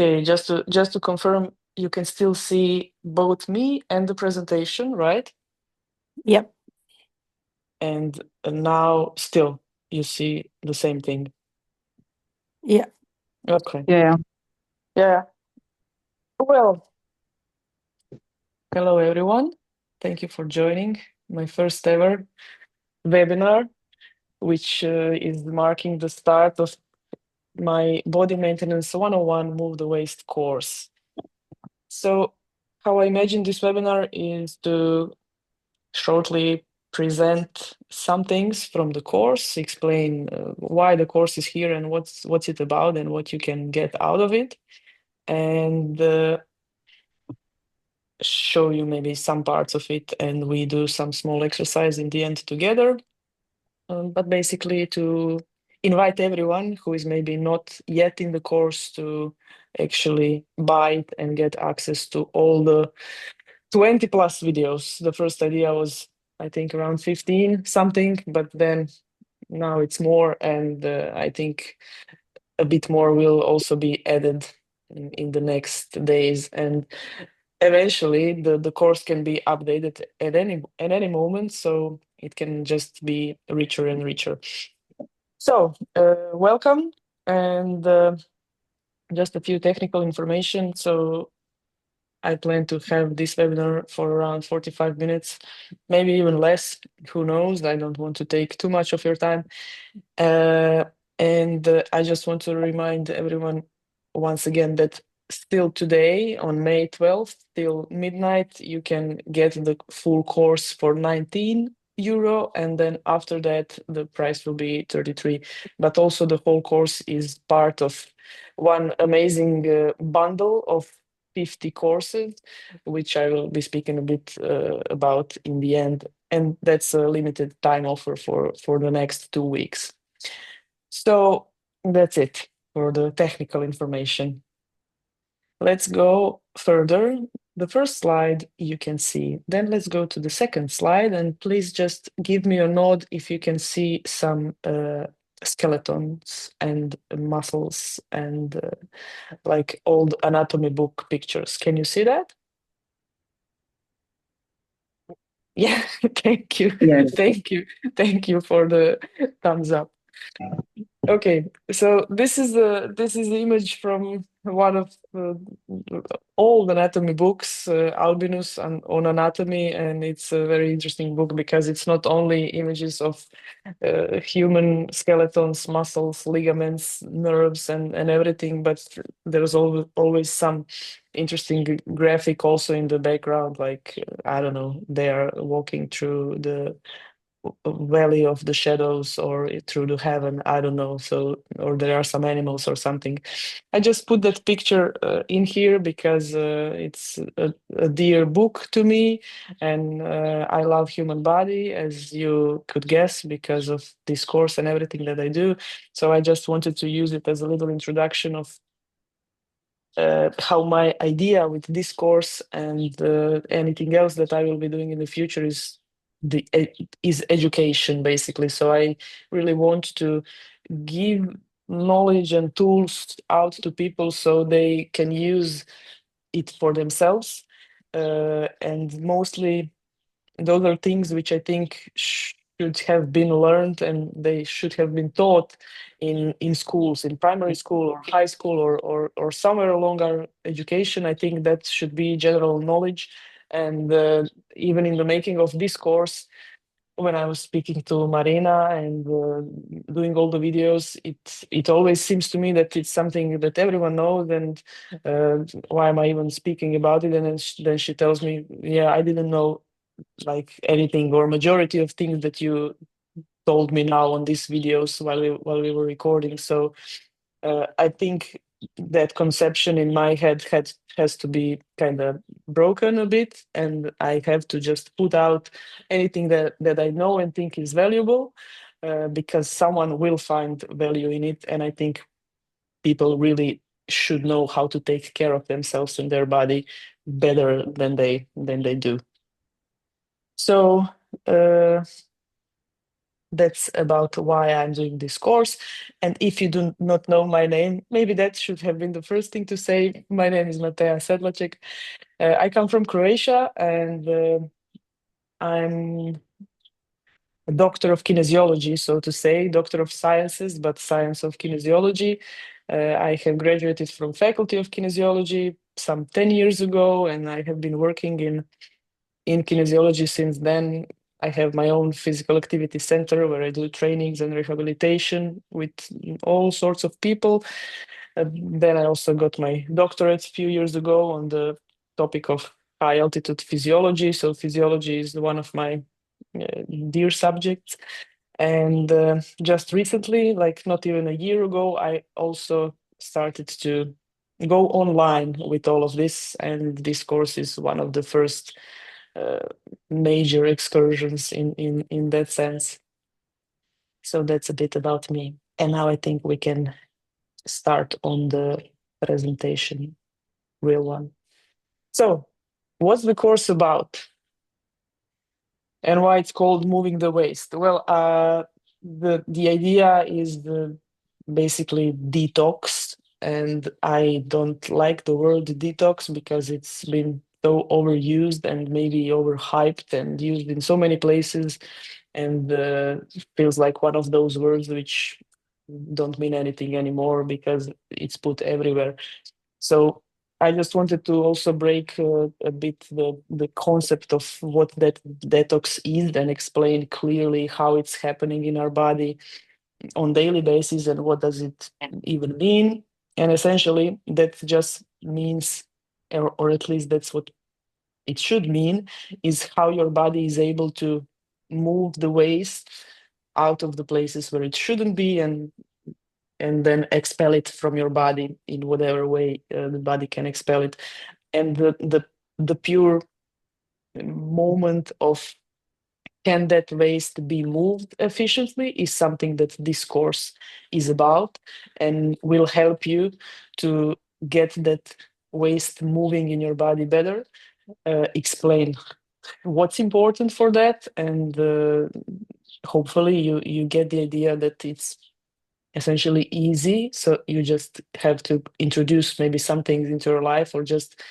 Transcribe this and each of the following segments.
Okay, just to confirm, you can still see both me and the presentation, right? Yep. And now still you see the same thing. Yeah. Okay. Yeah. Yeah. Well, hello everyone. Thank you for joining my first ever webinar, which is marking the start of my Body Maintenance 101 Move the Waste course. So, how I imagine this webinar is to shortly present some things from the course, explain why the course is here and what's it about and what you can get out of it, and show you maybe some parts of it, and we do some small exercise in the end together. But basically to invite everyone who is maybe not yet in the course to actually buy it and get access to all the 20 plus videos. The first idea was, I think, around 15 something, but then now it's more, and I think a bit more will also be added in the next days. And eventually the course can be updated at any moment, so it can just be richer and richer. So welcome, and just a few technical information. So I plan to have this webinar for around 45 minutes, maybe even less, who knows. I don't want to take too much of your time. And I just want to remind everyone once again that still today, on May 12th, till midnight, you can get the full course for 19 euro, and then after that, the price will be 33. But also the whole course is part of one amazing bundle of 50 courses, which I will be speaking a bit about in the end. And that's a limited time offer for the next 2 weeks. So that's it for the technical information. Let's go further. The first slide you can see. Then let's go to the second slide, and please just give me a nod if you can see some skeletons and muscles and like old anatomy book pictures. Can you see that? Yeah, thank you. Yes. Thank you for the thumbs up. Okay, so this is the image from one of old anatomy books, Albinus on anatomy, and it's a very interesting book because it's not only images of human skeletons, muscles, ligaments, nerves, and everything, but there's always some interesting graphic also in the background, like I don't know, they are walking through the valley of the shadows or through the heaven, I don't know. So, or there are some animals or something. I just put that picture in here because it's a dear book to me, and I love human body, as you could guess, because of this course and everything that I do. So I just wanted to use it as a little introduction of how my idea with this course and anything else that I will be doing in the future is education, basically. So I really want to give knowledge and tools out to people so they can use it for themselves, and mostly those are things which I think should have been learned, and they should have been taught in schools, in primary school or high school, or somewhere along our education. I think that should be general knowledge. And even in the making of this course, when I was speaking to Marina and doing all the videos, it always seems to me that it's something that everyone knows, and uh, why am I even speaking about it? And then she tells me, yeah, I didn't know like anything or majority of things that you told me now on these videos while we were recording. So I think that conception in my head has to be kind of broken a bit, and I have to just put out anything that I know and think is valuable, because someone will find value in it, and I think people really should know how to take care of themselves and their body better than they do. So that's about why I'm doing this course. And if you do not know my name, maybe that should have been the first thing to say. My name is Mateja Sedlacek. I come from Croatia, and I'm a doctor of kinesiology, so to say, doctor of sciences, but science of kinesiology. I have graduated from Faculty of Kinesiology some 10 years ago, and I have been working in kinesiology since then. I have my own physical activity center where I do trainings and rehabilitation with all sorts of people. Then I also got my doctorate a few years ago on the topic of high altitude physiology. So physiology is one of my dear subjects. And just recently, like not even a year ago, I also started to go online with all of this. And this course is one of the first uh, major excursions in that sense. So that's a bit about me. And now I think we can start on the presentation, real one. So, what's the course about, and why it's called Moving the Waste? Well, the idea is basically detox, and I don't like the word detox because it's been so overused and maybe overhyped and used in so many places, and feels like one of those words which don't mean anything anymore because it's put everywhere. So I just wanted to also break a bit the concept of what that detox is and explain clearly how it's happening in our body on daily basis and what does it even mean. And essentially, that just means, or at least that's what it should mean, is how your body is able to move the waste out of the places where it shouldn't be and then expel it from your body in whatever way the body can expel it. And the pure moment of can that waste be moved efficiently is something that this course is about and will help you to get that waste moving in your body better, explain what's important for that, and hopefully you get the idea that it's essentially easy. So you just have to introduce maybe some things into your life or just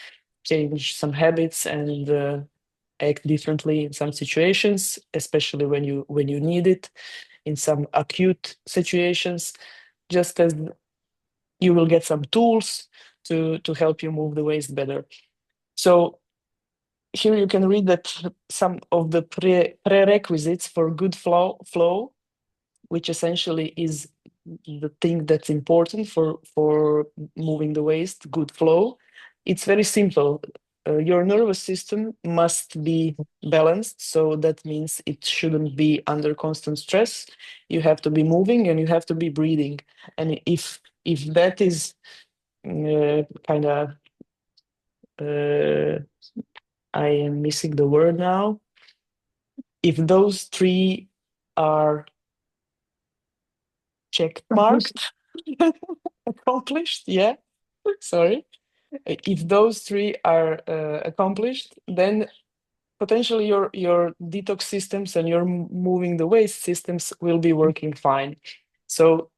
change some habits and act differently in some situations, especially when you need it in some acute situations, just as you will get some tools to help you move the waste better. So here you can read that some of the prerequisites for good flow, which essentially is the thing that's important for moving the waste, good flow. It's very simple. Your nervous system must be balanced, so that means it shouldn't be under constant stress. You have to be moving and you have to be breathing. And if that is kind of I am missing the word now. If those three are check marked, accomplished, yeah, sorry. If those three are accomplished, then potentially your detox systems and your moving the waste systems will be working fine. So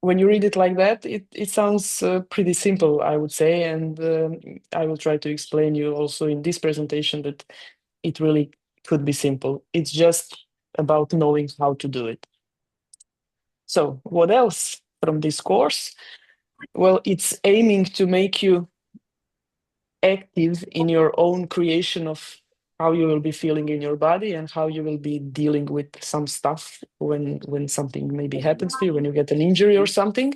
when you read it like that, it sounds pretty simple, I would say, and I will try to explain you also in this presentation that it really could be simple. It's just about knowing how to do it. So what else from this course? Well, it's aiming to make you active in your own creation of how you will be feeling in your body and how you will be dealing with some stuff when something maybe happens to you, when you get an injury or something,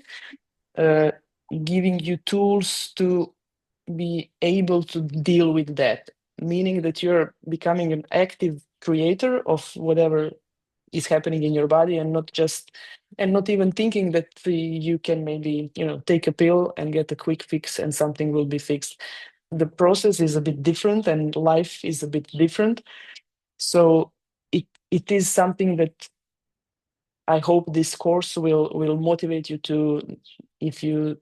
uh, giving you tools to be able to deal with that, meaning that you're becoming an active creator of whatever is happening in your body and not even thinking that you can maybe take a pill and get a quick fix and something will be fixed. The process is a bit different and life is a bit different. So it is something that I hope this course will motivate you to, if you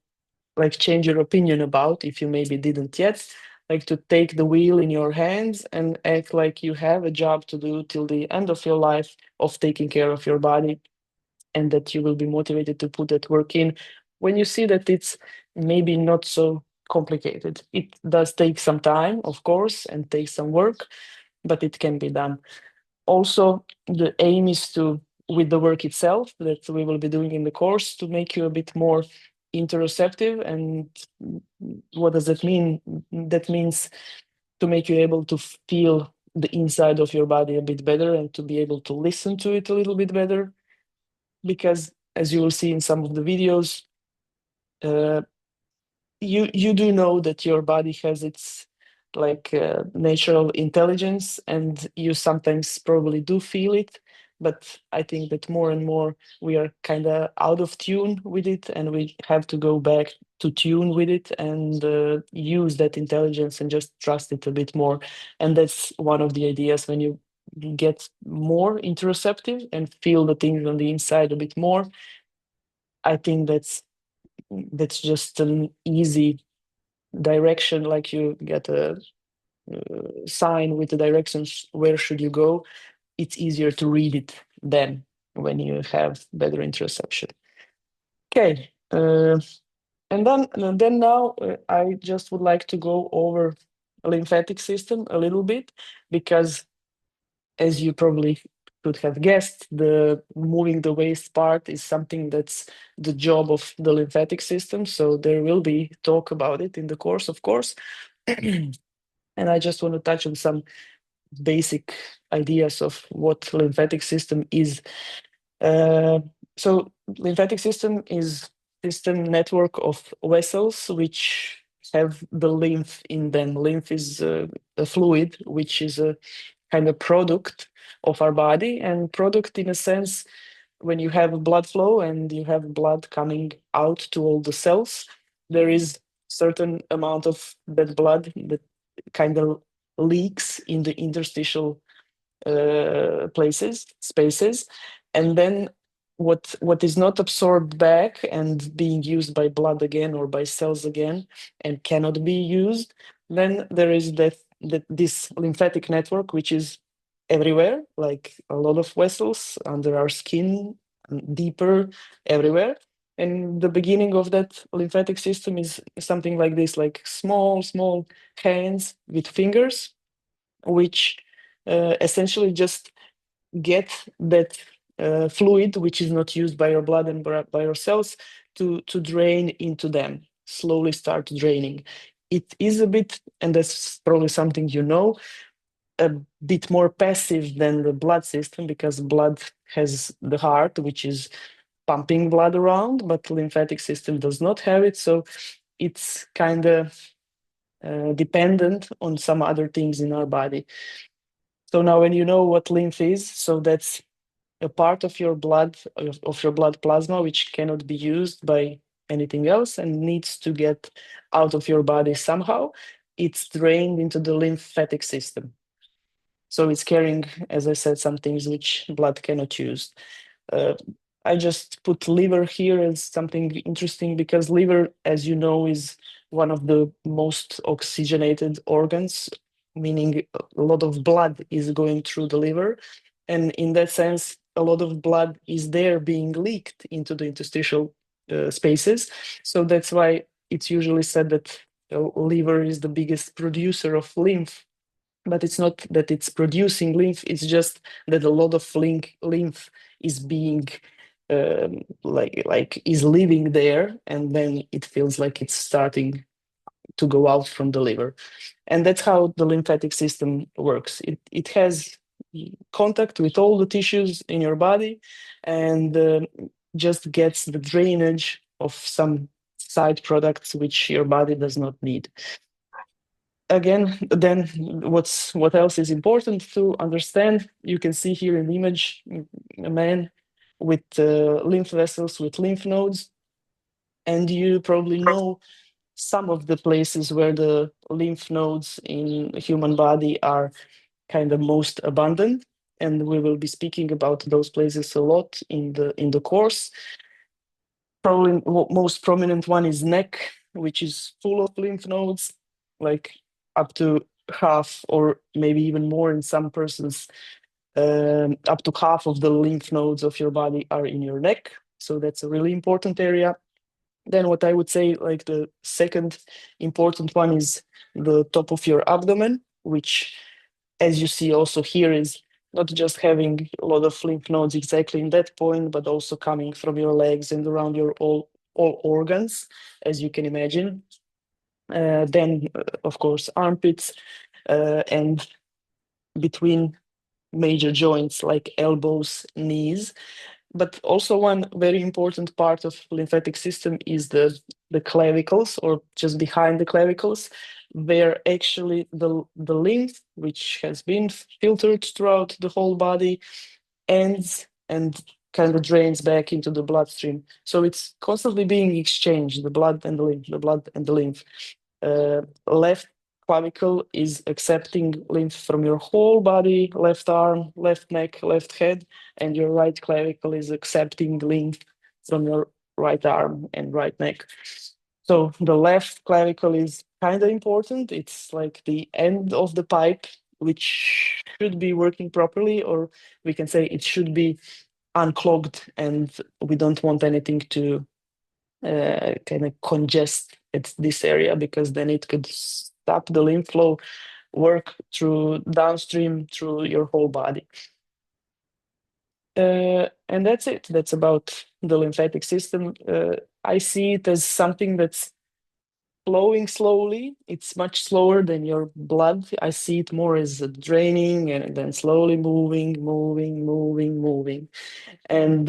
like, change your opinion about, if you maybe didn't yet, like to take the wheel in your hands and act like you have a job to do till the end of your life of taking care of your body, and that you will be motivated to put that work in when you see that it's maybe not so complicated. It does take some time, of course, and take some work, but it can be done. Also, the aim is to, with the work itself that we will be doing in the course, to make you a bit more interoceptive. And what does that mean? That means to make you able to feel the inside of your body a bit better and to be able to listen to it a little bit better. Because as you will see in some of the videos, you do know that your body has its like natural intelligence, and you sometimes probably do feel it, but I think that more and more we are kind of out of tune with it, and we have to go back to tune with it and use that intelligence and just trust it a bit more. And that's one of the ideas. When you get more interoceptive and feel the things on the inside a bit more, I think that's just an easy direction. Like you get a sign with the directions where should you go, it's easier to read it then when you have better interoception. Okay, and then now I just would like to go over lymphatic system a little bit, because as you probably could have guessed, the moving the waste part is something that's the job of the lymphatic system. So there will be talk about it in the course, of course. And I just want to touch on some basic ideas of what lymphatic system is. So lymphatic system is system network of vessels which have the lymph in them. Lymph is a fluid which is a kind of product of our body, and product in a sense, when you have blood flow and you have blood coming out to all the cells, there is certain amount of that blood that kind of leaks in the interstitial spaces, and then what is not absorbed back and being used by blood again or by cells again and cannot be used, then there is that this lymphatic network which is everywhere, like a lot of vessels under our skin, deeper, everywhere. And the beginning of that lymphatic system is something like this, like small hands with fingers, which essentially just get that fluid which is not used by your blood and by your cells to drain into them, slowly start draining. It is a bit, and that's probably something you know, a bit more passive than the blood system, because blood has the heart which is pumping blood around, but lymphatic system does not have it. So it's kind of dependent on some other things in our body. So now when you know what lymph is, so that's a part of your blood, of your blood plasma, which cannot be used by anything else and needs to get out of your body somehow. It's drained into the lymphatic system. So it's carrying, as I said, some things which blood cannot use. Uh, I just put liver here as something interesting, because liver, as you know, is one of the most oxygenated organs, meaning a lot of blood is going through the liver. And in that sense, a lot of blood is there being leaked into the interstitial spaces. So that's why it's usually said that liver is the biggest producer of lymph. But it's not that it's producing lymph, it's just that a lot of lymph is being like is living there, and then it feels like it's starting to go out from the liver. And that's how the lymphatic system works. It has contact with all the tissues in your body, and just gets the drainage of some side products which your body does not need. Again, then what else is important to understand? You can see here in the image a man with lymph vessels with lymph nodes, and you probably know some of the places where the lymph nodes in the human body are kind of most abundant, and we will be speaking about those places a lot in the course. Probably most prominent one is neck, which is full of lymph nodes, like up to half, or maybe even more in some persons, up to half of the lymph nodes of your body are in your neck. So that's a really important area. Then what I would say, like the second important one, is the top of your abdomen, which, as you see also here, is not just having a lot of lymph nodes exactly in that point, but also coming from your legs and around your all organs, as you can imagine. Then, of course, armpits, and between major joints like elbows, knees. But also one very important part of lymphatic system is the clavicles, or just behind the clavicles, where actually the lymph, which has been filtered throughout the whole body, ends and kind of drains back into the bloodstream. So it's constantly being exchanged, the blood and the lymph, the blood and the lymph. Left clavicle is accepting lymph from your whole body, left arm, left neck, left head, and your right clavicle is accepting lymph from your right arm and right neck. So the left clavicle is kind of important. It's like the end of the pipe, which should be working properly, or we can say it should be unclogged, and we don't want anything to kind of congest at this area, because then it could stop the lymph flow work through downstream through your whole body. And that's it. That's about the lymphatic system. I see it as something that's flowing slowly. It's much slower than your blood. I see it more as a draining and then slowly moving. And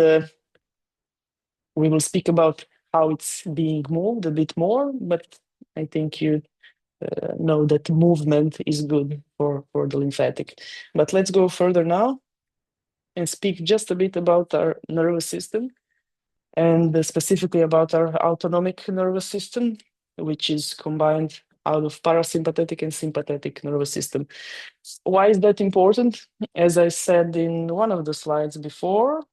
we will speak about how it's being moved a bit more, but I think you know that movement is good for the lymphatic. But let's go further now and speak just a bit about our nervous system, and specifically about our autonomic nervous system, which is combined out of parasympathetic and sympathetic nervous system. Why is that important? As I said in one of the slides before,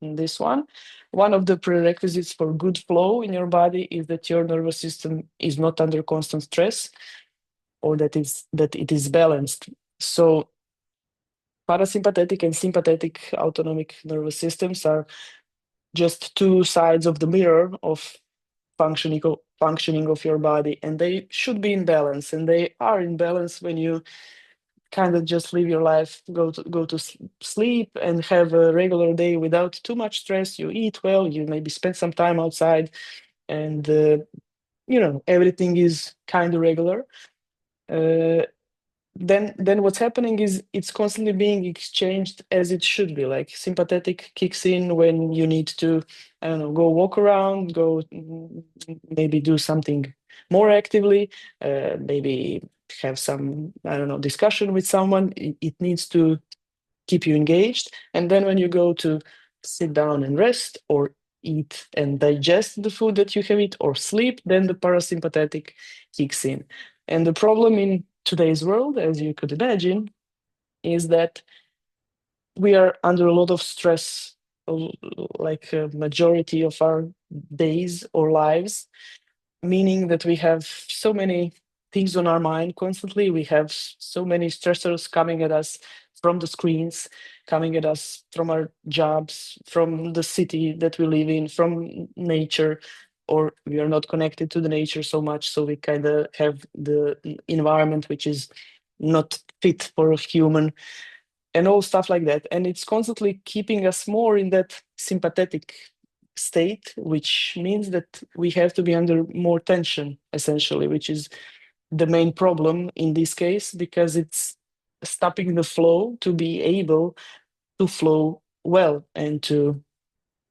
in this one of the prerequisites for good flow in your body is that your nervous system is not under constant stress, or that it is balanced. So parasympathetic and sympathetic autonomic nervous systems are just two sides of the mirror of functioning of your body, and they should be in balance, and they are in balance when you kind of just live your life, go to sleep and have a regular day without too much stress. You eat well, you maybe spend some time outside, and everything is kind of regular. Then what's happening is it's constantly being exchanged as it should be. Like sympathetic kicks in when you need to, I don't know, go walk around, go maybe do something more actively, maybe have some, I don't know, discussion with someone. It needs to keep you engaged. And then when you go to sit down and rest, or eat and digest the food that you have eaten, or sleep, then the parasympathetic kicks in. And the problem in today's world, as you could imagine, is that we are under a lot of stress, like a majority of our days or lives, meaning that we have so many things on our mind constantly. We have so many stressors coming at us from the screens, coming at us from our jobs, from the city that we live in, from nature, or we are not connected to the nature so much. So we kind of have the environment which is not fit for a human, and all stuff like that. And it's constantly keeping us more in that sympathetic state, which means that we have to be under more tension, essentially, which is the main problem in this case, because it's stopping the flow to be able to flow well, and to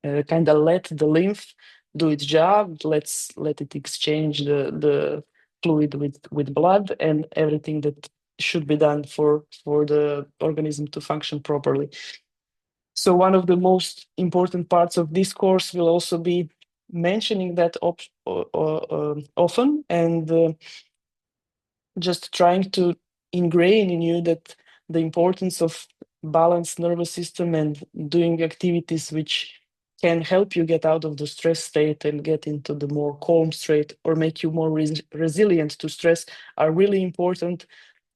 kind of let the lymph do its job. Let it exchange the fluid with blood and everything that should be done for the organism to function properly. So one of the most important parts of this course will also be mentioning that often, and just trying to ingrain in you that the importance of balanced nervous system and doing activities which can help you get out of the stress state and get into the more calm state, or make you more resilient to stress, are really important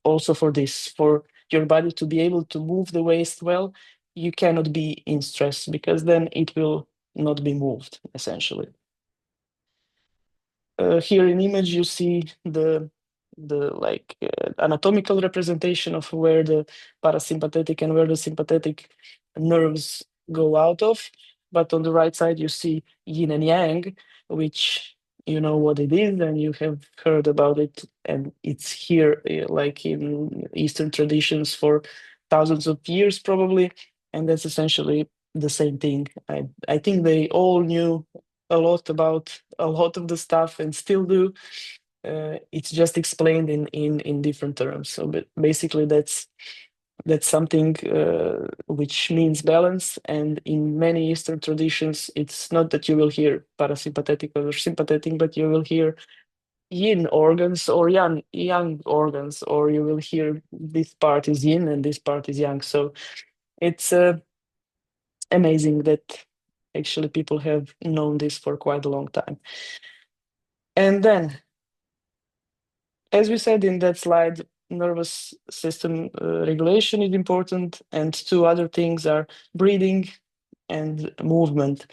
also for this, for your body to be able to move the waist well. You cannot be in stress, because then it will not be moved, essentially. Here in image you see the anatomical representation of where the parasympathetic and where the sympathetic nerves go out of. But on the right side you see yin and yang, which you know what it is and you have heard about it, and it's here like in Eastern traditions for thousands of years probably, and that's essentially the same thing. I think they all knew a lot about a lot of the stuff and still do. It's just explained in different terms. So but basically that's something which means balance. And in many Eastern traditions, it's not that you will hear parasympathetic or sympathetic, but you will hear yin organs or yang organs, or you will hear this part is yin and this part is yang. So it's amazing that actually people have known this for quite a long time. And then, as we said in that slide, nervous system regulation is important, and two other things are breathing and movement.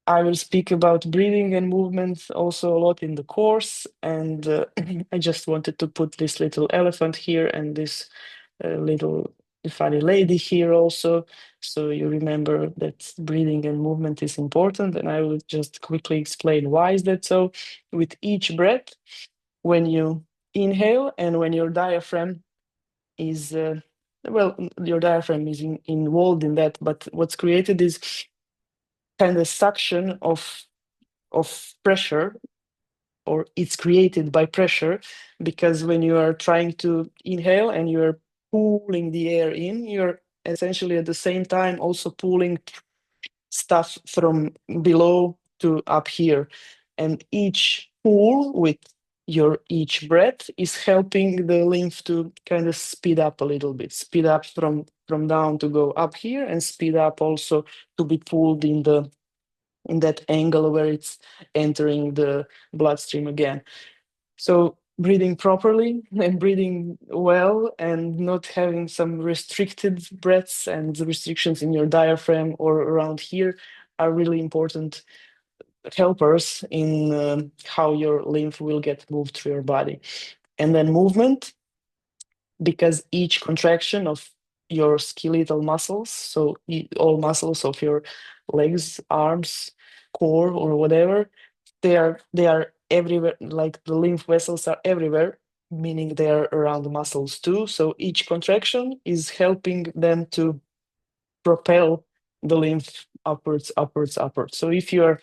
I will speak about breathing and movement also a lot in the course, and I just wanted to put this little elephant here and this little funny lady here also, so you remember that breathing and movement is important. And I will just quickly explain why is that so. With each breath, when you inhale and when your diaphragm is your diaphragm is involved in that, but what's created is kind of suction of pressure, or it's created by pressure, because when you are trying to inhale and you're pulling the air in, you're essentially at the same time also pulling stuff from below to up here. And each pull with your each breath is helping the lymph to kind of speed up a little bit, speed up from down to go up here, and speed up also to be pulled in that angle where it's entering the bloodstream again. So breathing properly and breathing well, and not having some restricted breaths and restrictions in your diaphragm or around here, are really important helpers in how your lymph will get moved through your body. And then movement, because each contraction of your skeletal muscles, so all muscles of your legs, arms, core, or whatever, they are everywhere. Like the lymph vessels are everywhere, meaning they are around the muscles too. So each contraction is helping them to propel the lymph upwards, upwards, upwards. So if you are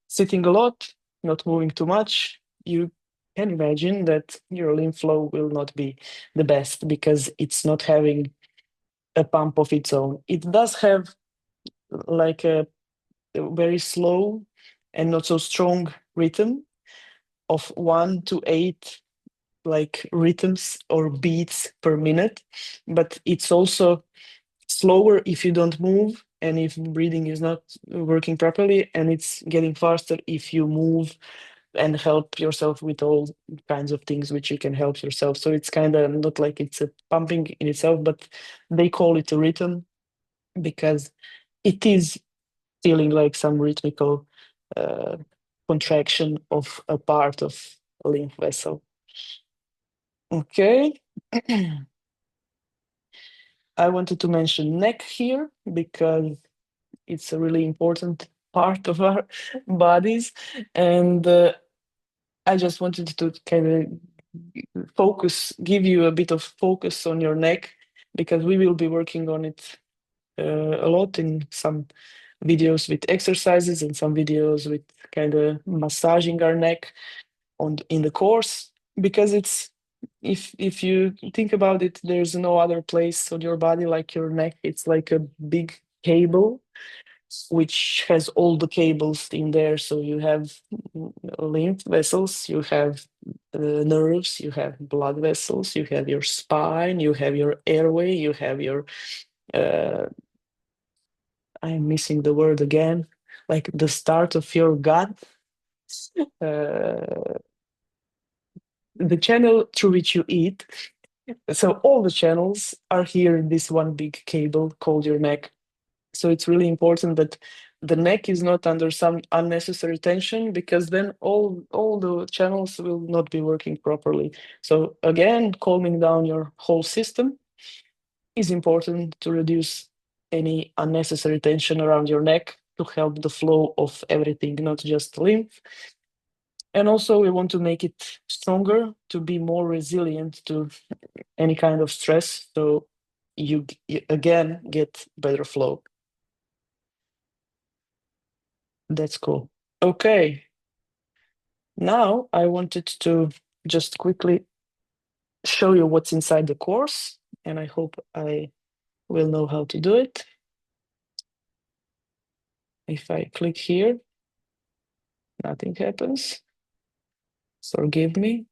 sitting a lot, not moving too much, you can imagine that your lymph flow will not be the best, because it's not having a pump of its own. It does have like a very slow and not so strong rhythm of 1 to 8 like rhythms or beats per minute, but it's also slower if you don't move and if breathing is not working properly, and it's getting faster if you move and help yourself with all kinds of things which you can help yourself. So it's kind of not like it's a pumping in itself, but they call it a rhythm because it is feeling like some rhythmical uh, contraction of a part of a lymph vessel. Okay. I wanted to mention neck here because it's a really important part of our bodies. And I just wanted to kind of give you a bit of focus on your neck, because we will be working on it a lot in some videos with exercises and some videos with kind of massaging our neck in the course, because it's if you think about it, there's no other place on your body like your neck. It's like a big cable which has all the cables in there. So you have lymph vessels, you have nerves, you have blood vessels, you have your spine, you have your airway, you have your I'm missing the word again, like the start of your gut, uh, the channel through which you eat. So all the channels are here in this one big cable called your neck. So it's really important that the neck is not under some unnecessary tension, because then all the channels will not be working properly. So again, calming down your whole system is important to reduce any unnecessary tension around your neck, to help the flow of everything, not just lymph. And also we want to make it stronger, to be more resilient to any kind of stress, so you again get better flow. That's cool. Okay. Now I wanted to just quickly show you what's inside the course, and I hope I will know how to do it. If I click here, nothing happens. Forgive me.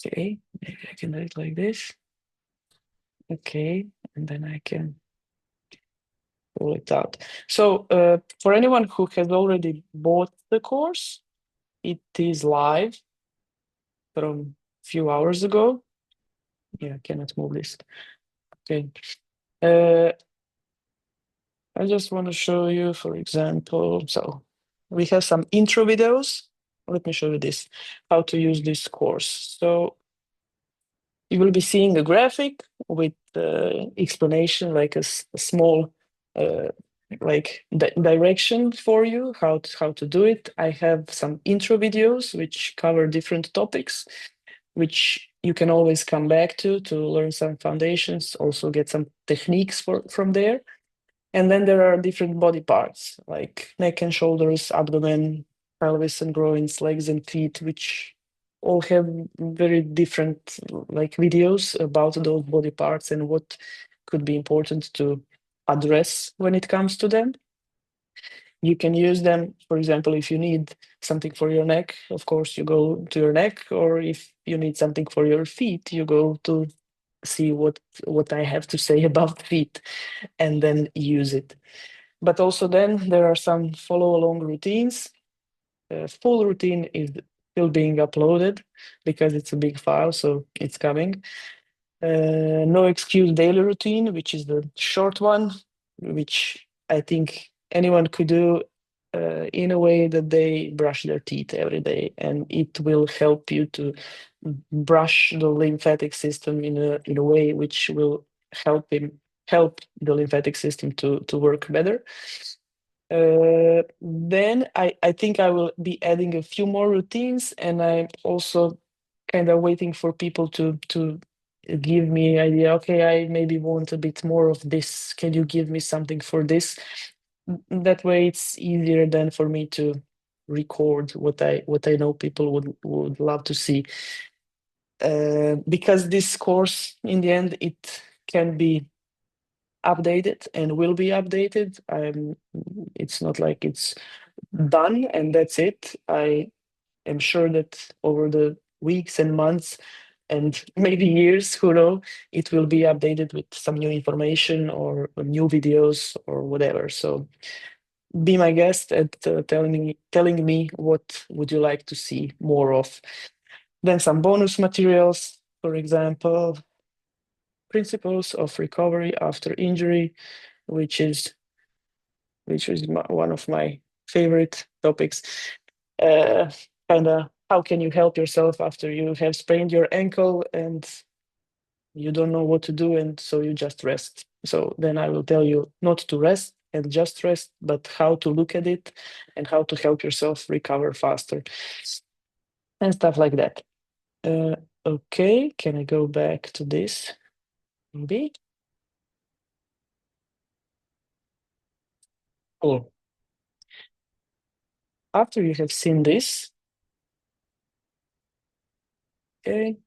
Okay, maybe I can do it like this. Okay, and then I can pull it out. So for anyone who has already bought the course, it is live from a few hours ago. Yeah, I cannot move this. Okay. I just want to show you, for example, so we have some intro videos. Let me show you this, how to use this course. So you will be seeing a graphic with explanation, like a small uh, like direction for you, how to do it. I have some intro videos which cover different topics, which you can always come back to learn some foundations, also get some techniques from there. And then there are different body parts like neck and shoulders, abdomen, pelvis and groins, legs and feet, which all have very different like videos about those body parts and what could be important to address when it comes to them. You can use them, for example, if you need something for your neck, of course, you go to your neck, or if you need something for your feet, you go to see what I have to say about feet and then use it. But also then there are some follow along routines. Full routine is still being uploaded because it's a big file, so it's coming. No excuse daily routine, which is the short one, which I think anyone could do in a way that they brush their teeth every day, and it will help you to brush the lymphatic system in a way which will help the lymphatic system to work better. Then I think I will be adding a few more routines, and I'm also kind of waiting for people to give me idea. Okay, I maybe want a bit more of this. Can you give me something for this? That way, it's easier than for me to record what I know people would love to see. Because this course, in the end, it can be updated and will be updated. It's not like it's done and that's it. I am sure that over the weeks and months and maybe years, who know, it will be updated with some new information or new videos or whatever. So be my guest at telling me what would you like to see more of. Then some bonus materials, for example, principles of recovery after injury, which is one of my favorite topics. Uh, kind of how can you help yourself after you have sprained your ankle and you don't know what to do, and so you just rest. So then I will tell you not to rest and just rest, but how to look at it and how to help yourself recover faster and stuff like that. Okay, can I go back to this? Maybe. Cool. After you have seen this, okay,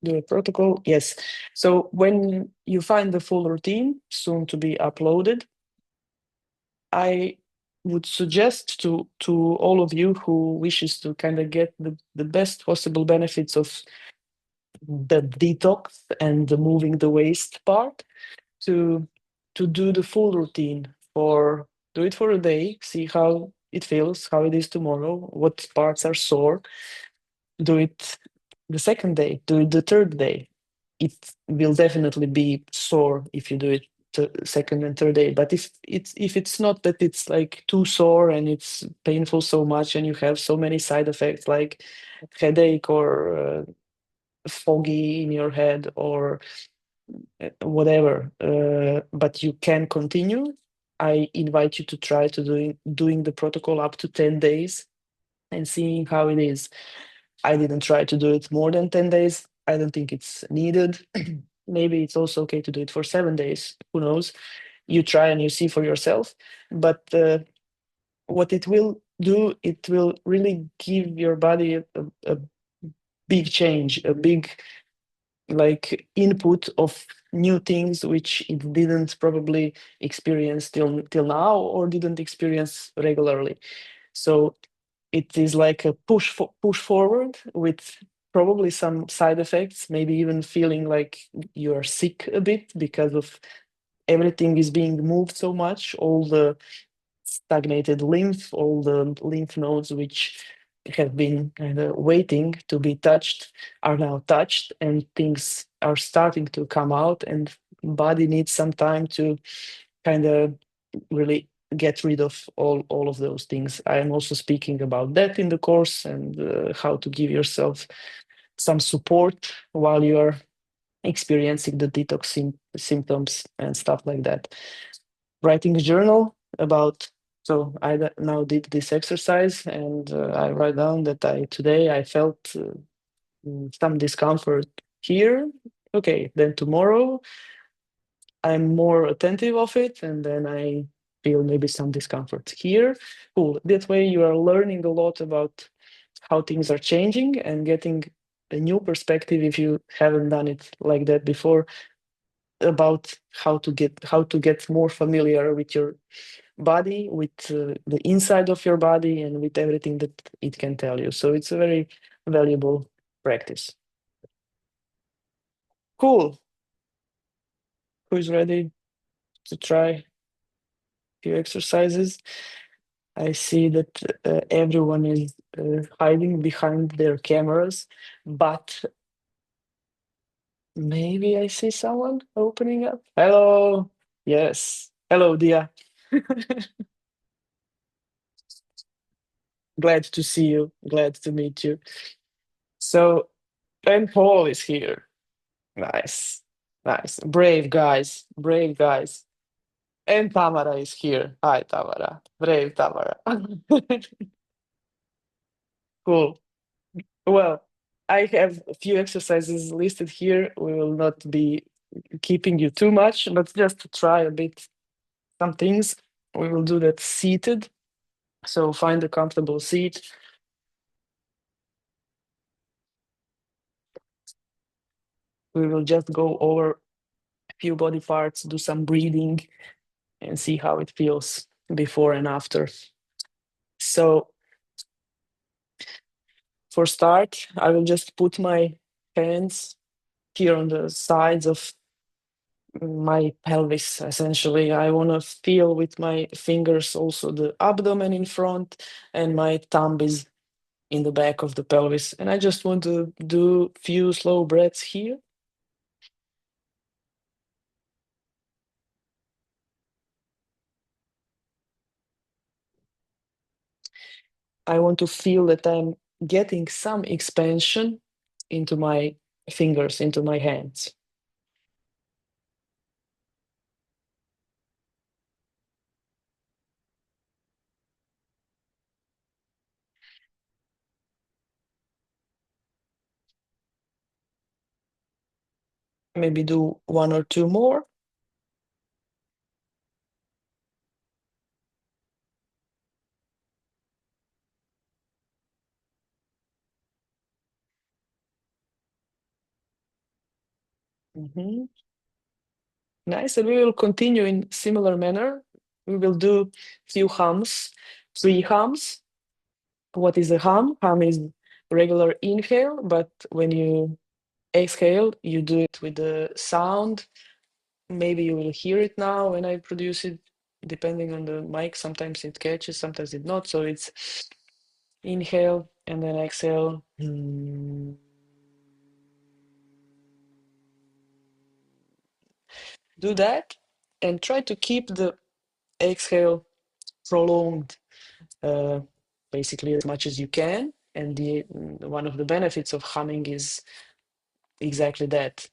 do a protocol. Yes. So when you find the full routine, soon to be uploaded, I would suggest to all of you who wishes to kind of get the best possible benefits of the detox and the moving the waste part to to do the full routine do it for a day, see how it feels, how it is tomorrow, what parts are sore. Do it the second day, do it the third day. It will definitely be sore if you do it second and third day. But if it's not that it's like too sore and it's painful so much and you have so many side effects like headache or foggy in your head or whatever, but you can continue, I invite you to try to doing the protocol up to 10 days and seeing how it is. I didn't try to do it more than 10 days. I don't think it's needed. Maybe it's also okay to do it for 7 days. Who knows? You try and you see for yourself. But what it will do, it will really give your body a big change, a big like input of new things which it didn't probably experience till now or didn't experience regularly. So it is like a push forward with probably some side effects, maybe even feeling like you are sick a bit because of everything is being moved so much, all the stagnated lymph, all the lymph nodes which have been kind of waiting to be touched are now touched and things are starting to come out and body needs some time to kind of really get rid of all of those things. I am also speaking about that in the course and how to give yourself some support while you are experiencing the detox symptoms and stuff like that. Writing a journal about. So now did this exercise and I write down that today I felt some discomfort here. Okay, then tomorrow I'm more attentive of it, and then I feel maybe some discomfort here. Cool. That way you are learning a lot about how things are changing and getting a new perspective if you haven't done it like that before about how to get more familiar with your body, with the inside of your body, and with everything that it can tell you. So it's a very valuable practice. Cool. Who's ready to try a few exercises? I see that everyone is hiding behind their cameras, but maybe I see someone opening up. Hello. Yes. Hello, Dia. Glad to see you. Glad to meet you. So, and Paul is here. Nice. Nice. Brave guys. Brave guys. And Tamara is here. Hi, Tamara. Brave Tamara. Cool. Well, I have a few exercises listed here. We will not be keeping you too much, but just to try a bit some things, we will do that seated. So find a comfortable seat. We will just go over a few body parts, do some breathing, and see how it feels before and after. So for start, I will just put my hands here on the sides of my pelvis. Essentially, I want to feel with my fingers also the abdomen in front, and my thumb is in the back of the pelvis. And I just want to do few slow breaths here. I want to feel that I'm getting some expansion into my fingers, into my hands. Maybe do one or two more. Mhm. Nice. And we will continue in similar manner. We will do few hums, 3 hums. What is a hum? Hum is regular inhale, but when you exhale, you do it with the sound maybe you will hear it now when I produce it, depending on the mic. Sometimes it catches, sometimes it not. So it's inhale and then exhale. Do that and try to keep the exhale prolonged, basically as much as you can. And one of the benefits of humming is exactly that,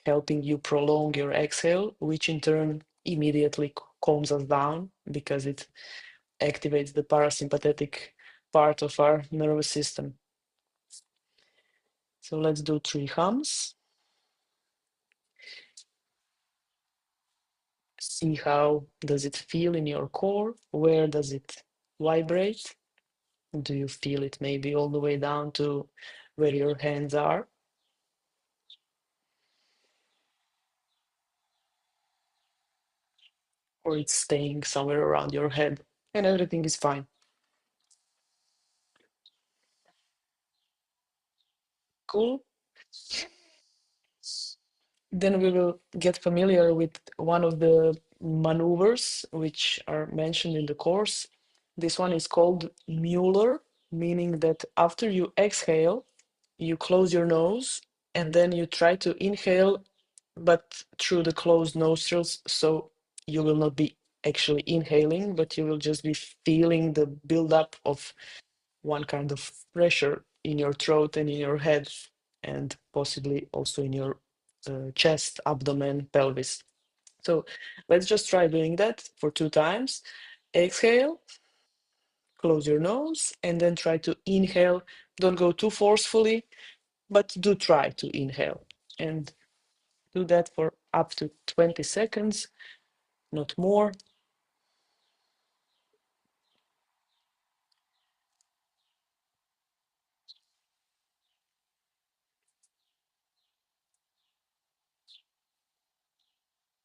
helping you prolong your exhale, which in turn immediately calms us down because it activates the parasympathetic part of our nervous system. So let's do 3 hums. See how does it feel in your core? Where does it vibrate? Do you feel it maybe all the way down to where your hands are? Or it's staying somewhere around your head and everything is fine? Cool. Then we will get familiar with one of the maneuvers which are mentioned in the course. This one is called Mueller, meaning that after you exhale, you close your nose and then you try to inhale, but through the closed nostrils. So you will not be actually inhaling, but you will just be feeling the buildup of one kind of pressure in your throat and in your head, and possibly also in your chest, abdomen, pelvis. So let's just try doing that for 2 times. Exhale, close your nose, and then try to inhale. Don't go too forcefully, but do try to inhale. And do that for up to 20 seconds, not more.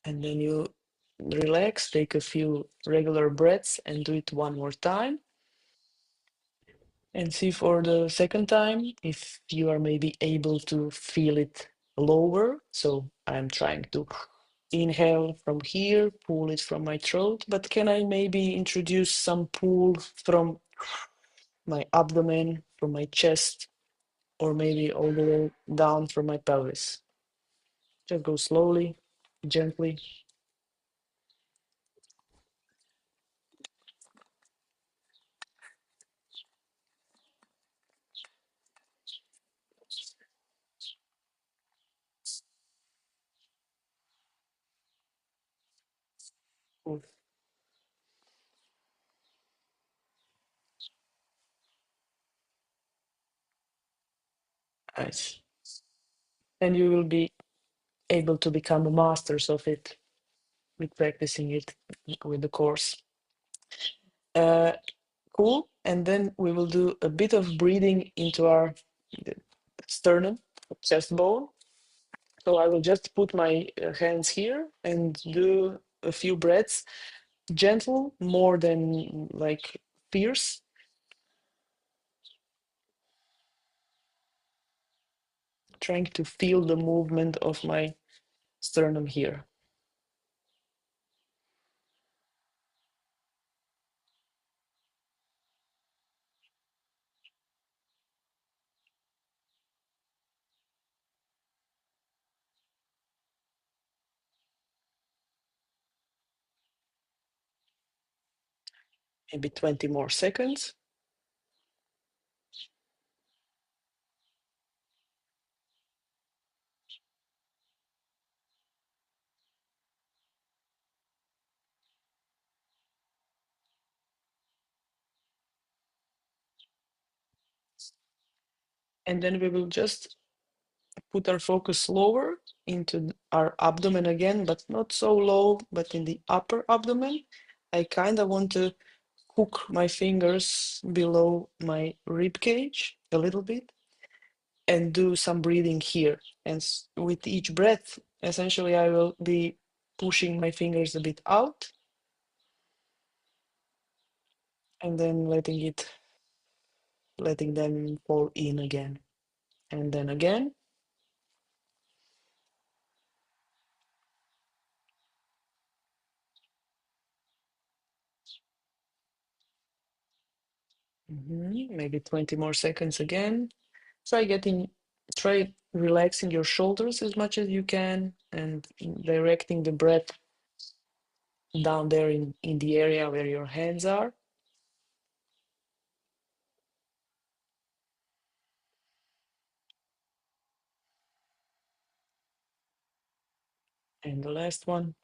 And then you relax, take a few regular breaths, and do it one more time. And see for the second time if you are maybe able to feel it lower. So I'm trying to inhale from here, pull it from my throat, but can I maybe introduce some pull from my abdomen, from my chest, or maybe all the way down from my pelvis? Just go slowly, gently. Cool. Nice. And you will be able to become a masters of it with practicing it with the course. Uh, cool. And then we will do a bit of breathing into our sternum, chest bone. So I will just put my hands here and do a few breaths, gentle, more than like fierce. Trying to feel the movement of my sternum here. Maybe 20 more seconds. And then we will just put our focus lower into our abdomen again, but not so low, but in the upper abdomen. I kind of want to hook my fingers below my rib cage a little bit and do some breathing here. And with each breath, essentially, I will be pushing my fingers a bit out and then letting them fall in again. And then again. Maybe 20 more seconds again. Try relaxing your shoulders as much as you can and directing the breath down there in the area where your hands are. And the last one.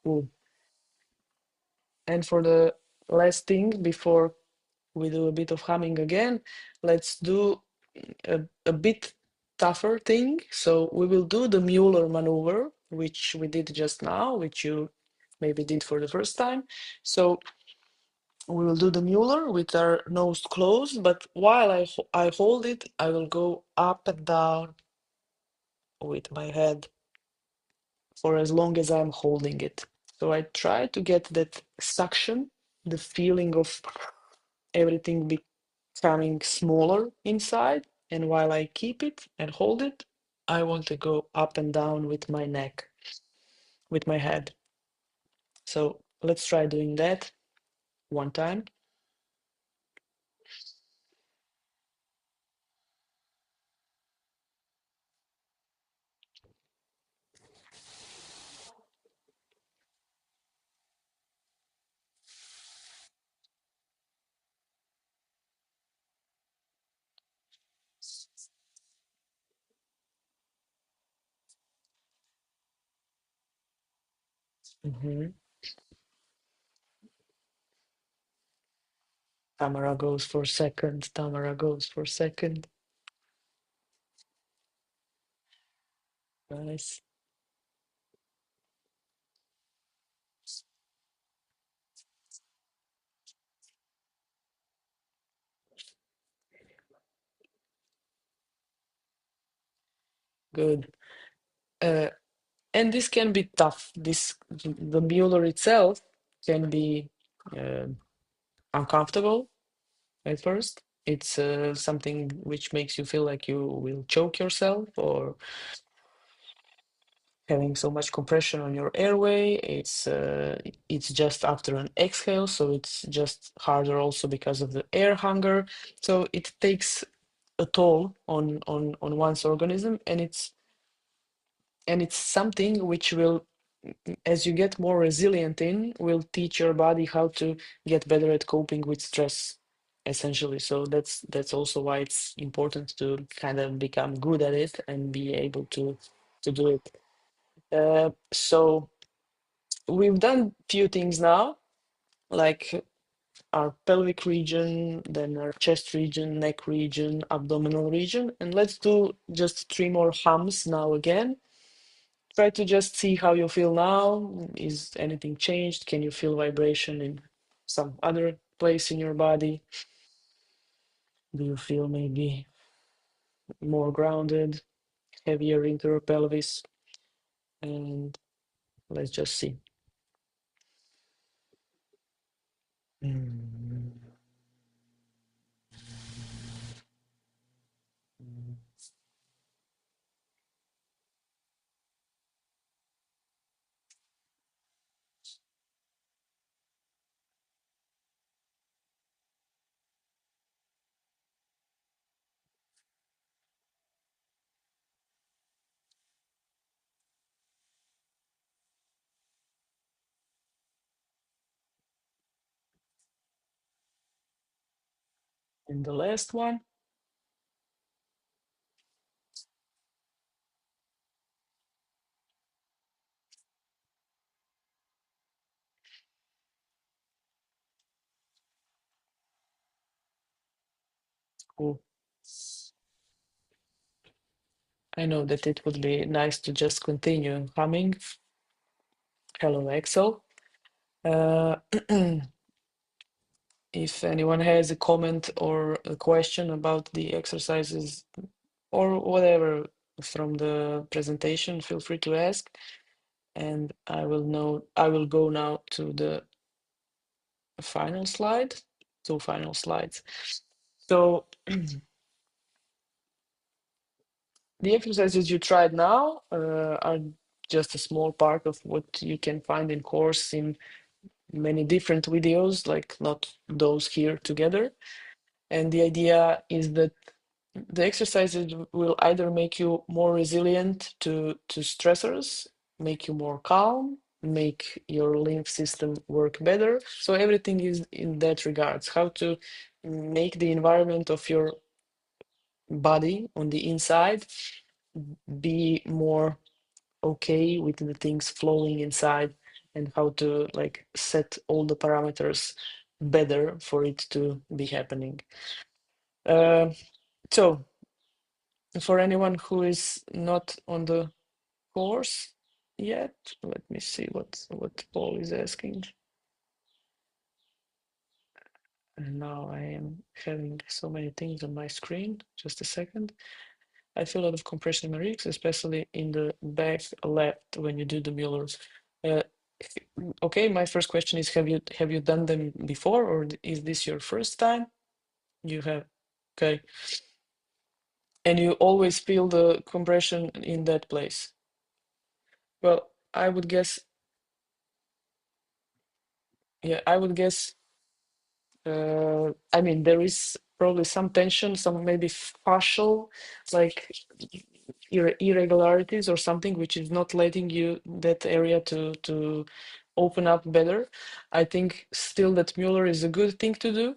Cool. And for the last thing, before we do a bit of humming again, let's do a bit tougher thing. So we will do the Mueller maneuver, which we did just now, which you maybe did for the first time. So we will do the Mueller with our nose closed, but while I hold it, I will go up and down with my head for as long as I'm holding it. So I try to get that suction, the feeling of everything becoming smaller inside. And while I keep it and hold it, I want to go up and down with my neck, with my head. So let's try doing that one time. Mhm. Tamara goes for second. Tamara goes for second. Nice. Good. Uh, and this can be tough. The Mueller itself can be uh, uncomfortable at first. It's something which makes you feel like you will choke yourself or having so much compression on your airway. It's just after an exhale, so it's just harder also because of the air hunger. So it takes a toll on one's organism, and it's something which will, as you get more resilient will teach your body how to get better at coping with stress, essentially. So that's also why it's important to kind of become good at it and be able to do it. So we've done few things now, like our pelvic region, then our chest region, neck region, abdominal region, and let's do just three more hums now again. Try to just see how you feel now. Is anything changed? Can you feel vibration in some other place in your body? Do you feel maybe more grounded, heavier into your pelvis? And let's just see. Mm. And the last one. Cool. I know that it would be nice to just continue humming. Hello, Excel. Uh, if anyone has a comment or a question about the exercises or whatever from the presentation, feel free to ask. And I will go now to the final slide, two final slides. So the exercises you tried now are just a small part of what you can find in course in many different videos, like not those here together. And the idea is that the exercises will either make you more resilient to stressors, make you more calm, make your lymph system work better. So everything is in that regards, how to make the environment of your body on the inside be more okay with the things flowing inside, and how to like set all the parameters better for it to be happening. Uh, so for anyone who is not on the course yet, let me see what Paul is asking. And now I am having so many things on my screen. Just a second. I feel a lot of compression in my ribs, especially in the back left when you do the Muellers. Uh, okay, my first question is: have you done them before, or is this your first time? You have. Okay, and you always feel the compression in that place. Well, I would guess. Yeah, I would guess. I mean, there is probably some tension, some maybe fascial, like irregularities or something, which is not letting you that area to open up better. I think still that Mueller is a good thing to do.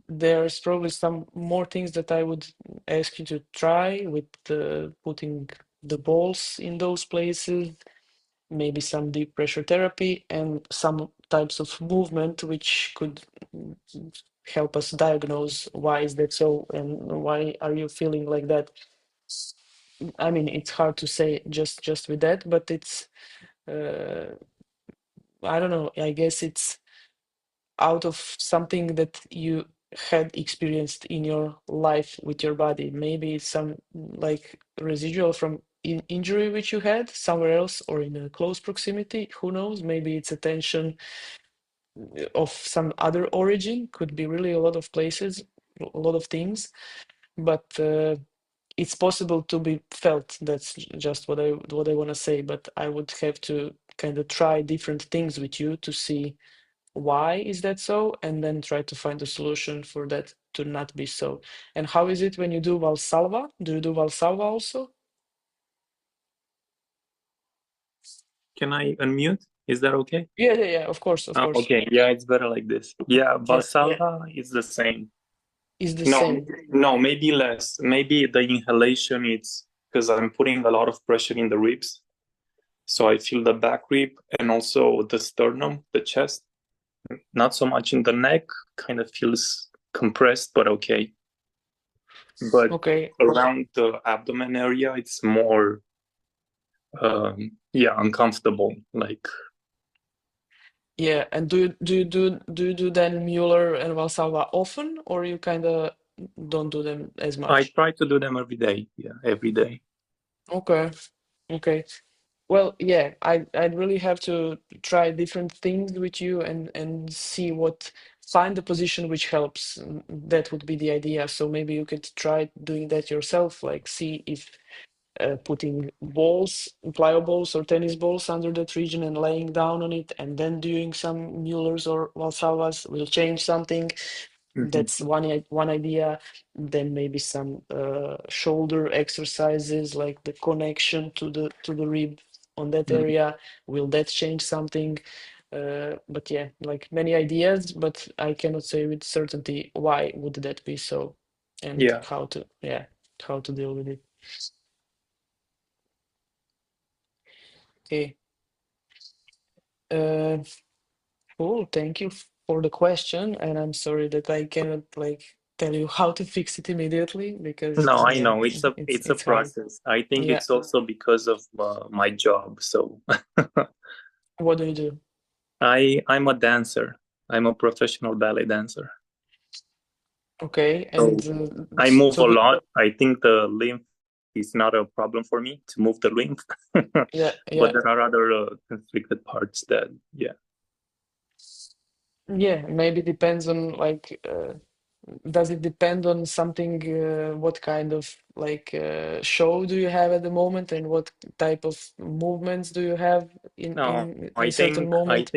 There's probably some more things that I would ask you to try with putting the balls in those places, maybe some deep pressure therapy and some types of movement which could help us diagnose why is that so and why are you feeling like that. I mean, it's hard to say just with that, but it's uh, I don't know, I guess it's out of something that you had experienced in your life with your body. Maybe some like residual from injury which you had somewhere else or in a close proximity. Who knows? Maybe it's a tension of some other origin. Could be really a lot of places, a lot of things. But it's possible to be felt. That's just what I want to say. But I would have to kind of try different things with you to see why is that so, and then try to find a solution for that to not be so. And how is it when you do Valsalva? Do you do Valsalva also? Can I unmute? Is that okay? Yeah, of course, of course. Okay, yeah, it's better like this. Yeah, Yeah, Valsalva is the same. is the No, same. no, maybe less. Maybe the inhalation, it's because I'm putting a lot of pressure in the ribs. So I feel the back rib and also the sternum, the chest. Not so much in the neck, kind of feels compressed, but okay. But Okay. around the abdomen area, it's more, yeah, uncomfortable. Like Yeah, and do you do then Mueller and Valsalva often, or you kind of don't do them as I much? try to do them every day. Yeah, every day. Okay, okay. Well, yeah, I'd really have to try different things with you and see what find the position which helps. That would be the idea. So maybe you could try doing that yourself, like see if putting balls, plyo balls or tennis balls under that region and laying down on it, and then doing some Muellers or Valsalvas will change something. Mhm. That's one idea. Then maybe some shoulder exercises, like the connection to the rib on that Mhm. area. Will that change something? But yeah, like many ideas, but I cannot say with certainty why would that be so, and Yeah. how to deal with it. Okay. Uh, cool. Thank you for the question, and I'm sorry that I cannot like tell you how to fix it immediately because No, I yeah, know it's a it's hard. process. I think Yeah. it's also because of my job. So What do you do? I'm a dancer. I'm a professional ballet dancer. Okay, So and I move so a lot. I think the lymph is not a problem for me to move the lymph, yeah, but yeah, there are other conflicted parts yeah. yeah. Maybe depends on like does it depend on something? What kind of show do you have at the moment, and what type of movements do you have in No, in I a certain think moment?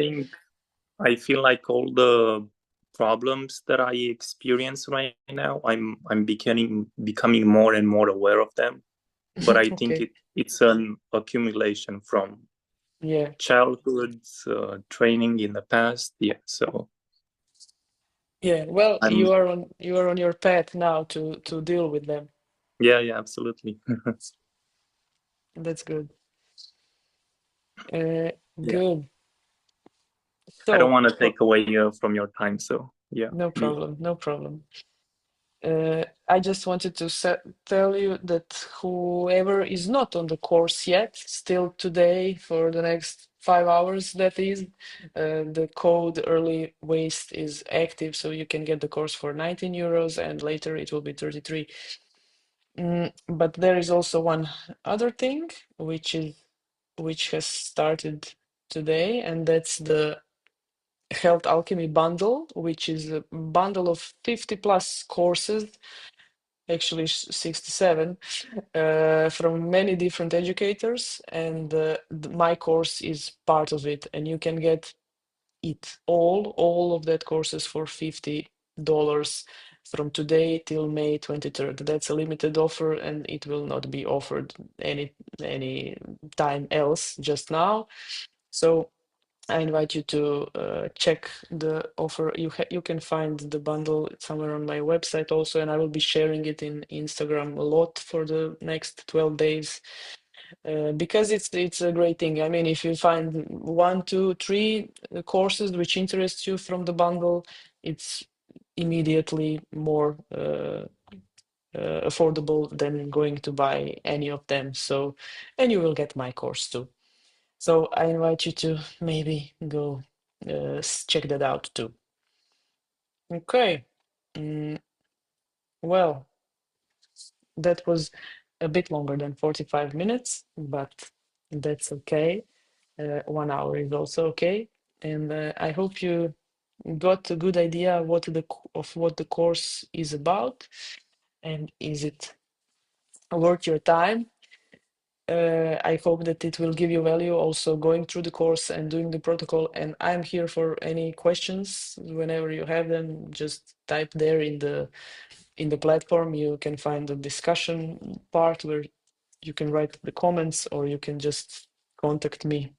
I feel like all the problems that I experience right now, I'm becoming more and more aware of them. But I think Okay. it's an accumulation from Yeah. childhood training in the past. Yeah, so Yeah. Well, I'm you are on your path now to deal with them. yeah, absolutely. That's good. Yeah, Good. I don't So, want to take away from your time. So yeah, no problem. No problem. I just wanted to tell you that whoever is not on the course yet, still today for the next 5 hours, that is, the code early waste is active, so you can get the course for 19 euros and later it will be 33. But there is also one other thing which has started today, and that's the Health Alchemy bundle, which is a bundle of 50 plus courses, actually 67, from many different educators, and my course is part of it, and you can get it all of that courses for $50 from today till May 23rd. That's a limited offer, and it will not be offered any time else, just now. So I invite you to check the offer. You can find the bundle somewhere on my website also, and I will be sharing it in Instagram a lot for the next 12 days, because it's a great thing. I mean, if you find 1, 2, 3 courses which interest you from the bundle, it's immediately more affordable than going to buy any of them. So, and you will get my course too. So I invite you to maybe go check that out too. Okay. Well, that was a bit longer than 45 minutes, but that's okay. 1 hour is also okay. And I hope you got a good idea of what the course is about, and is it worth your time. I hope that it will give you value also going through the course and doing the protocol. And I'm here for any questions. Whenever you have them, just type there in the platform. You can find the discussion part where you can write the comments, or you can just contact me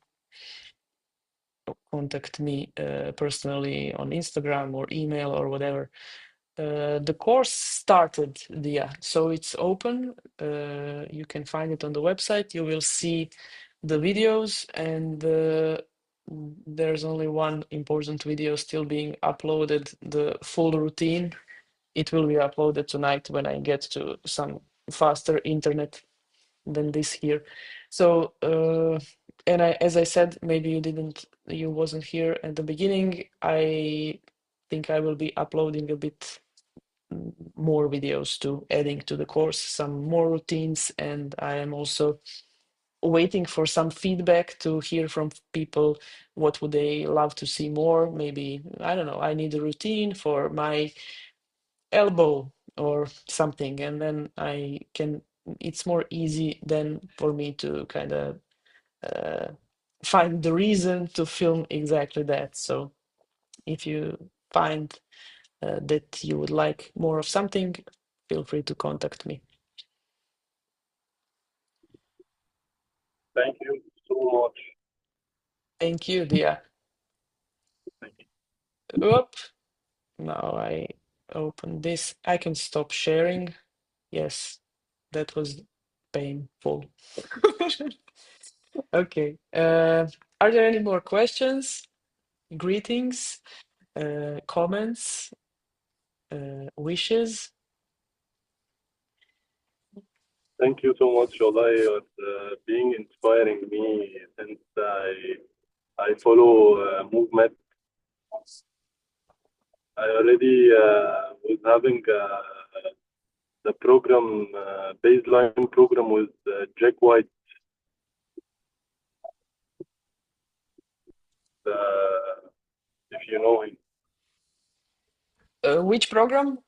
personally on Instagram or email or whatever. The course started, so it's open. You can find it on the website. You will see the videos, and there's only one important video still being uploaded, the full routine. It will be uploaded tonight when I get to some faster internet than this here. So, and as I said, maybe you wasn't here at the beginning. I think I will be uploading a bit more videos to adding to the course, some more routines, and I am also waiting for some feedback to hear from people. What would they love to see more? Maybe, I don't know, I need a routine for my elbow or something, and then it's more easy then for me to kind of find the reason to film exactly that. So if you find that you would like more of something, feel free to contact me. Thank you so much. Thank you, Dia. Oop. Now I open this. I can stop sharing. Yes, that was painful. Okay. Are there any more questions, greetings, comments, wishes? Thank you so much, Olay, for being inspiring me since I follow movement. I already was having the program, baseline program with Jack White. If you know him. Which program?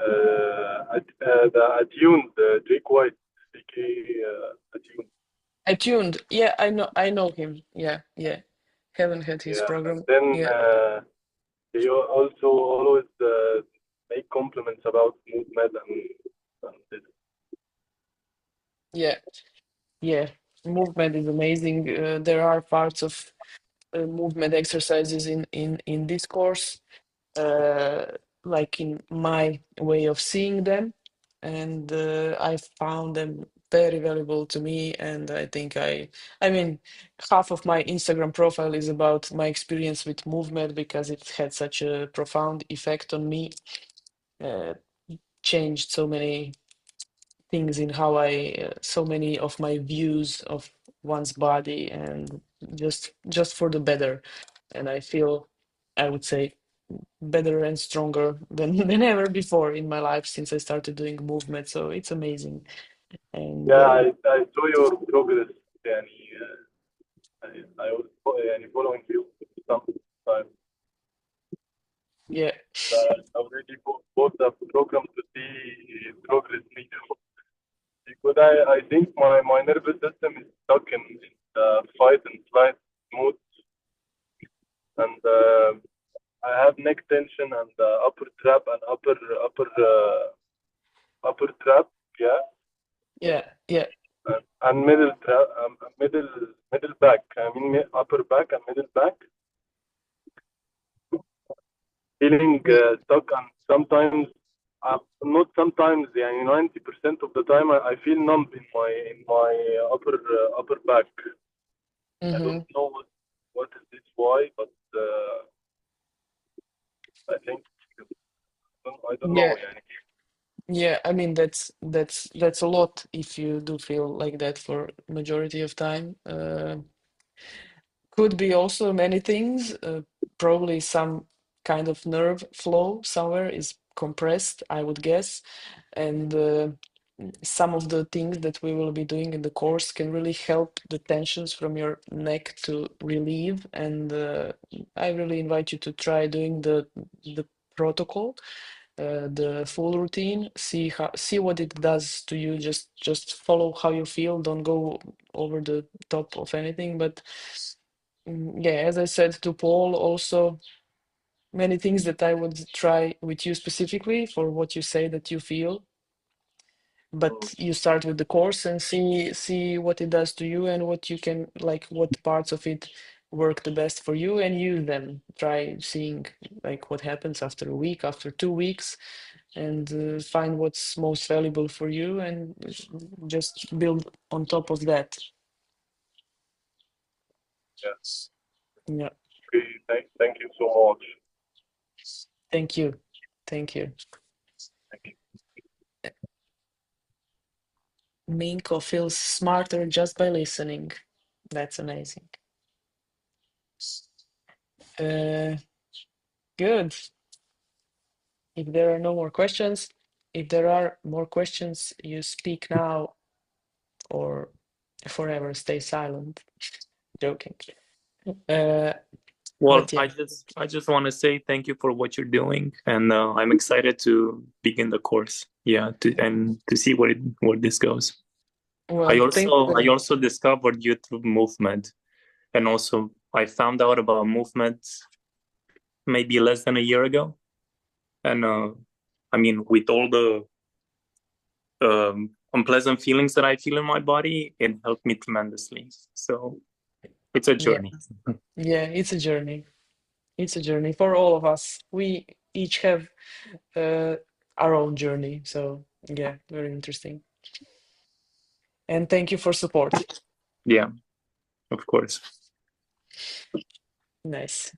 the attuned Jake White, CK attuned. Attuned. Yeah, I know him. Yeah, yeah. Haven't had his Yeah, program. and then Yeah. he also always make compliments about movement and this. Yeah, yeah. Movement is amazing. There are parts of movement exercises in this course, like in my way of seeing them, and I found them very valuable to me. And I think I mean, half of my Instagram profile is about my experience with movement because it had such a profound effect on me. Changed so many things in how so many of my views of one's body, and just for the better. And I feel, I would say, better and stronger than than ever before in my life since I started doing movement. So it's amazing. And Yeah, I saw your progress. يعني, I was يعني following you sometime. yeah, I already bought the program to see progress me too. Because I think my nervous system is stuck in fight and flight mode, and I have neck tension and upper trap and upper trap, yeah, yeah, yeah, and middle trap, middle back. I mean upper back and middle back. Feeling stuck, and sometimes, not sometimes, yeah, 90% of the time I feel numb in my upper back. I hmm don't know what is this why, but I think I don't know. yeah, يعني. yeah. I mean, that's a lot if you do feel like that for majority of time. Could be also many things. Probably some kind of nerve flow somewhere is compressed, I would guess. And some of the things that we will be doing in the course can really help the tensions from your neck to relieve. And I really invite you to try doing the protocol, the full routine. See what it does to you. Just follow how you feel. Don't go over the top of anything. But yeah, as I said to Paul, also many things that I would try with you specifically for what you say that you feel. But you start with the course and see what it does to you and what you can, like, what parts of it work the best for you, and use them. Try seeing like what happens after a week, after 2 weeks, and find what's most valuable for you, and just build on top of that. Yes. Yeah. Okay. Thank you so much. Thank you. Thank you. Thank you. Minko feels smarter just by listening. That's amazing. Good. If there are no more questions, if there are more questions, you speak now or forever stay silent. Joking. Well, But yeah, I just want to say thank you for what you're doing, and I'm excited to begin the course. Yeah, to see where this goes. well, I also discovered you through movement, and also I found out about movement maybe less than a year ago, and I mean, with all the unpleasant feelings that I feel in my body, it helped me tremendously. So it's a yeah, journey. yeah, it's a journey. It's a journey for all of us. We each have our own journey. So yeah, very interesting. And thank you for support. Yeah, of course. Nice.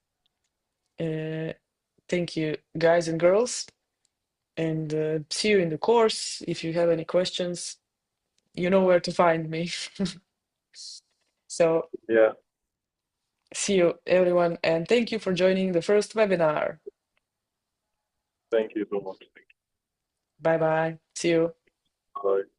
Thank you, guys and girls. And see you in the course. If you have any questions, you know where to find me. So Yeah. see you, everyone. And thank you for joining the first webinar. Thank you so much. Bye bye. See you. Bye.